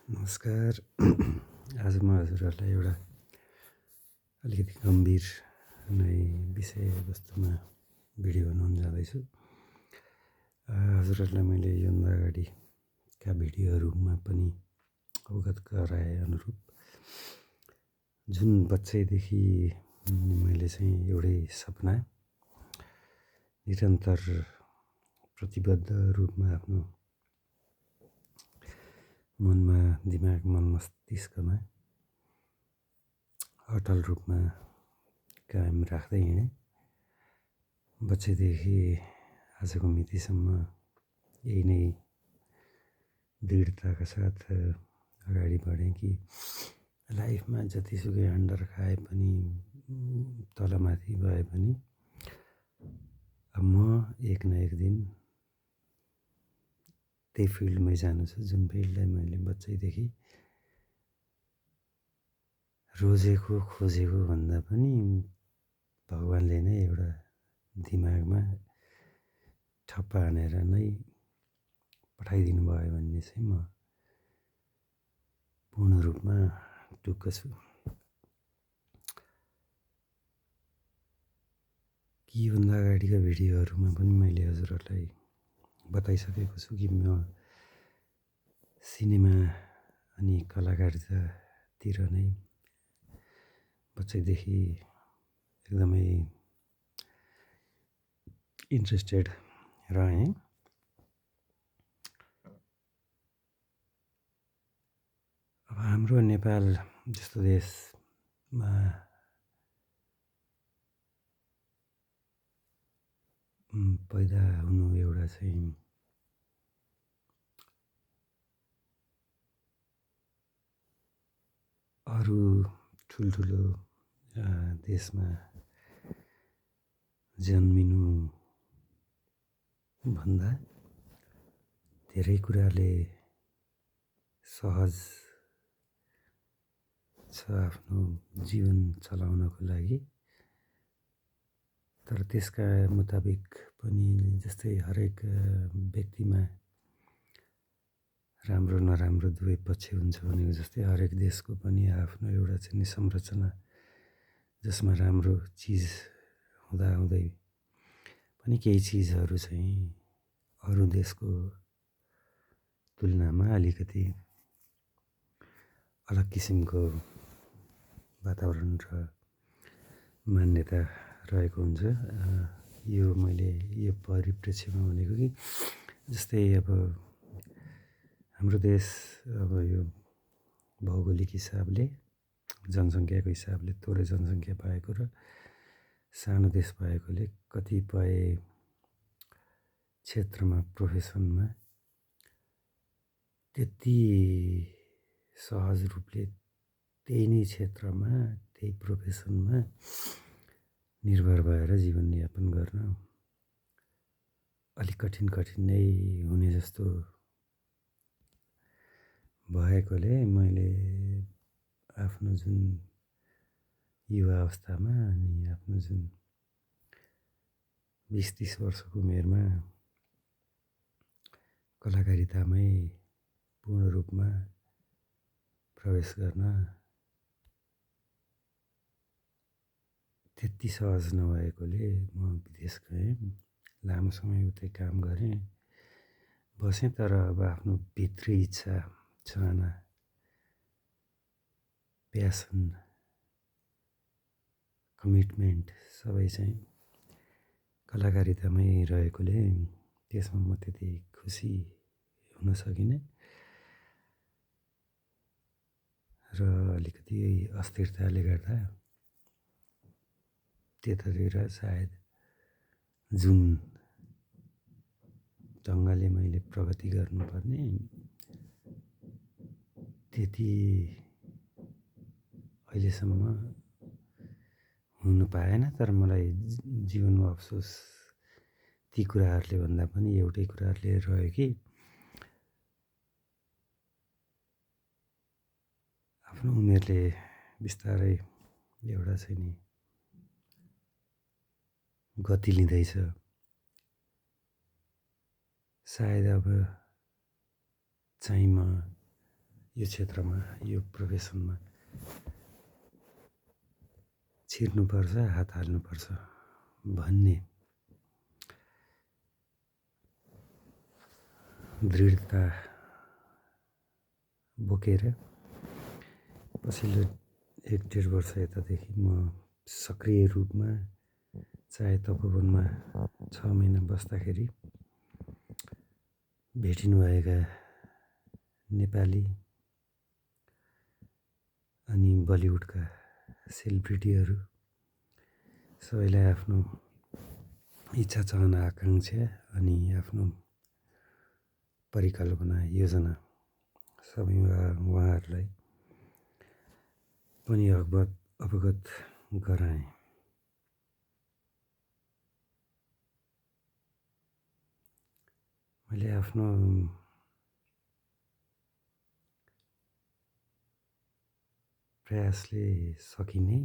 नमस्कार। आज म हजुरहरूलाई एउटा अलिकति गम्भीर नै विषयवस्तुमा भिडियो बनाउन जाँदैछु। हजुरहरूलाई मैले योभन्दा अगाडिका भिडियोहरूमा पनि अवगत गराए अनुरूप जुन बच्चैदेखि मैले चाहिँ एउटै सपना निरन्तर प्रतिबद्ध रूपमा आफ्नो मनमा, दिमाग, मन मस्तिष्कमा अटल रूपमा कायम राख्दै हिँडेँ। बच्चैदेखि आजको मितिसम्म यही नै दृढताका साथ अगाडि बढेँ कि लाइफमा जतिसुकै अन्डर खाए पनि तलमाथि भए पनि म एक न एक दिन त्यही फिल्डमै जानु छु जुन फिल्डलाई मैले बच्चैदेखि रोजेको खोजेको भन्दा पनि भगवान्ले नै एउटा दिमागमा ठप्पा हानेर नै पठाइदिनु भयो भन्ने चाहिँ म पूर्ण रूपमा ढुक्क छु। कि योभन्दा अगाडिका भिडियोहरूमा पनि मैले हजुरहरूलाई बताइसकेको छु कि म सिनेमा अनि कलाकारितातिर नै बच्चैदेखि एकदमै इन्ट्रेस्टेड रहेँ। अब हाम्रो नेपाल जस्तो देशमा पैदा हुनु एउटा चाहिँ अरू ठुल्ठुलो देशमा जन्मिनु भन्दा धेरै कुराले सहज छ आफ्नो जीवन चलाउनको लागि। तर त्यसका मुताबिक पनि जस्तै हरेक व्यक्तिमा राम्रो नराम्रो दुवै पक्ष हुन्छ भनेको जस्तै हरेक देशको पनि आफ्नो एउटा चाहिँ संरचना जसमा राम्रो चिज हुँदाहुँदै पनि केही चिजहरू चाहिँ अरू देशको तुलनामा अलिकति अलग किसिमको वातावरण र मान्यता रहेको हुन्छ। यो मैले यो परिप्रेक्ष्यमा भनेको कि जस्तै अब हाम्रो देश अब यो भौगोलिक हिसाबले जनसङ्ख्याको हिसाबले थोरै जनसङ्ख्या भएको र सानो देश भएकोले कतिपय क्षेत्रमा प्रोफेसनमा त्यति सहज रूपले त्यही नै क्षेत्रमा त्यही प्रोफेसनमा निर्भर भएर जीवनयापन गर्न अलिक कठिन नै हुने जस्तो भएकोले मैले आफ्नो जुन युवा अवस्थामा अनि आफ्नो जुन 20-30 वर्षको उमेरमा कलाकारितामै पूर्ण रूपमा प्रवेश गर्न त्यति सहज नभएकोले म विदेश गएँ। लामो समय उतै काम गरेँ, बसेँ। तर अब आफ्नो भित्री इच्छा, चाहना, प्यासन, कमिटमेन्ट सबै चाहिँ कलाकारितामै रहेकोले त्यसमा म त्यति खुसी हुन सकिनँ र अलिकति अस्थिरताले गर्दा त्यतातिर सायद जुन ढङ्गले मैले प्रगति गर्नुपर्ने त्यति अहिलेसम्म हुन पाएन। तर मलाई जीवनमा अफसोस ती कुराहरूले भन्दा पनि एउटै कुराहरूले रह्यो कि आफ्नो उमेरले बिस्तारै एउटा चाहिँ नि गति लिँदैछ। सायद अब चाहिँ म यो क्षेत्रमा यो प्रोफेसनमा छिर्नुपर्छ, हात हाल्नुपर्छ भन्ने दृढता बोकेर पछिल्लो 1-1.5 वर्ष यतादेखि म सक्रिय रूपमा चाहे तपोवनमा 6 महिना बस्दाखेरि भेटिनुभएका नेपाली अनि बलिउडका सेलिब्रिटीहरू सबैलाई आफ्नो इच्छा चाहना आकाङ्क्षा अनि आफ्नो परिकल्पना योजना सबै उहाँहरूलाई पनि अवगत गराएँ। मैले आफ्नो प्रयासले सकिने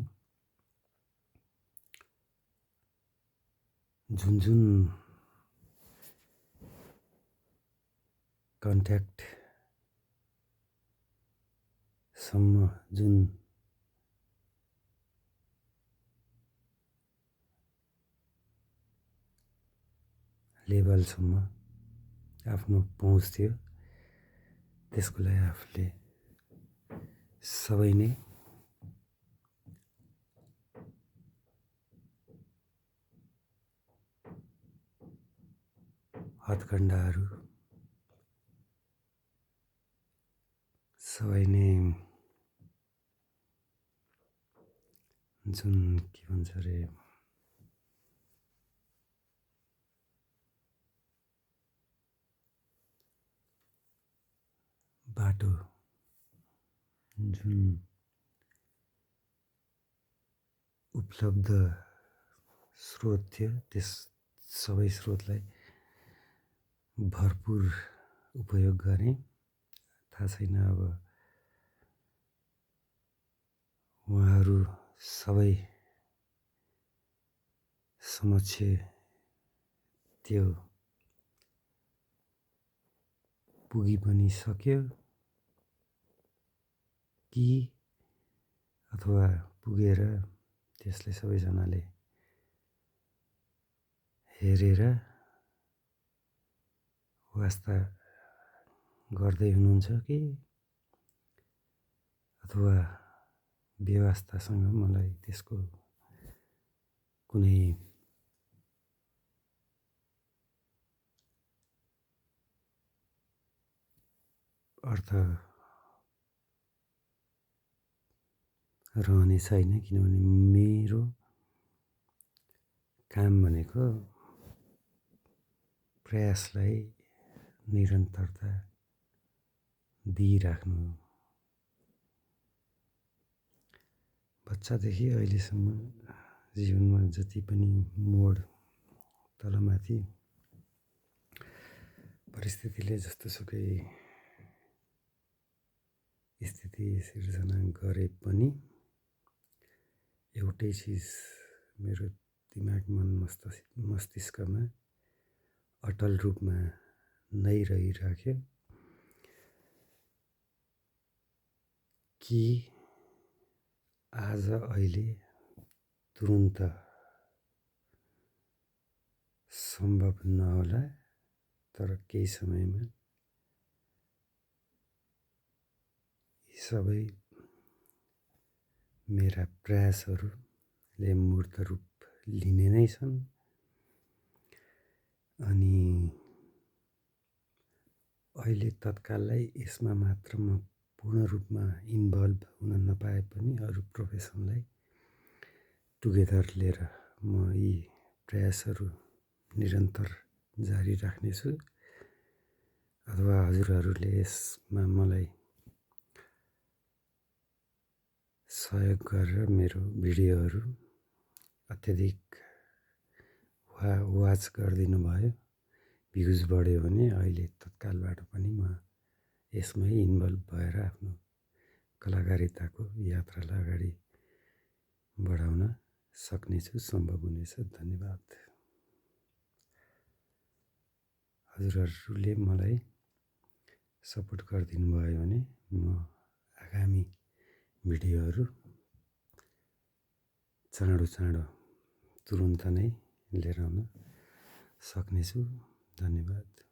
जुन कन्ट्याक्टसम्म जुन लेभलसम्म आफ्नो पहुँच थियो त्यसको लागि आफूले सबै नै हथकण्डाहरू सबै नै जुन के भन्छ अरे बाटो जुन उपलब्ध स्रोत थियो त्यस सबै स्रोतलाई भरपुर उपयोग गरेँ। थाहा छैन अब उहाँहरू सबै समक्ष त्यो पुगी पनि सक्यो कि अथवा पुगेर त्यसले सबैजनाले हेरेर वास्ता गर्दै हुनुहुन्छ कि अथवा व्यवस्थासँग मलाई त्यसको कुनै अर्थ रहने छैन, किनभने मेरो काम भनेको प्रयासलाई निरन्तरता दिइराख्नु हो। बच्चादेखि अहिलेसम्म जीवनमा जति पनि मोड तलमाथि परिस्थितिले जस्तोसुकै स्थिति सिर्जना गरे पनि एउटै चिज मेरो दिमाग मन मस्तिष्कमा अटल रूपमा नै रहिराख्यो कि आज अहिले तुरुन्त सम्भव नहोला, तर केही समयमा यी सबै मेरा प्रयासहरूले मूर्त रूप लिने नै छन्। अनि अहिले तत्काललाई यसमा मात्र म पूर्ण रूपमा इन्भल्भ हुन नपाए पनि अरू प्रोफेसनलाई टुगेदर लिएर म यी प्रयासहरू निरन्तर जारी राख्नेछु। अथवा हजुरहरूले यसमा मलाई सहयोग गरेर मेरो भिडियोहरू अत्यधिक वाच गरिदिनु भयो, भ्युज बढ्यो भने अहिले तत्कालबाट पनि म यसमै इन्भल्भ भएर आफ्नो कलाकारिताको यात्रालाई अगाडि बढाउन सक्नेछु, सम्भव हुनेछ। धन्यवाद। हजुरहरूले मलाई सपोर्ट गरिदिनु भयो भने म भिडियोहरू चाँडो तुरुन्त नै लिएर आउन सक्नेछु। धन्यवाद।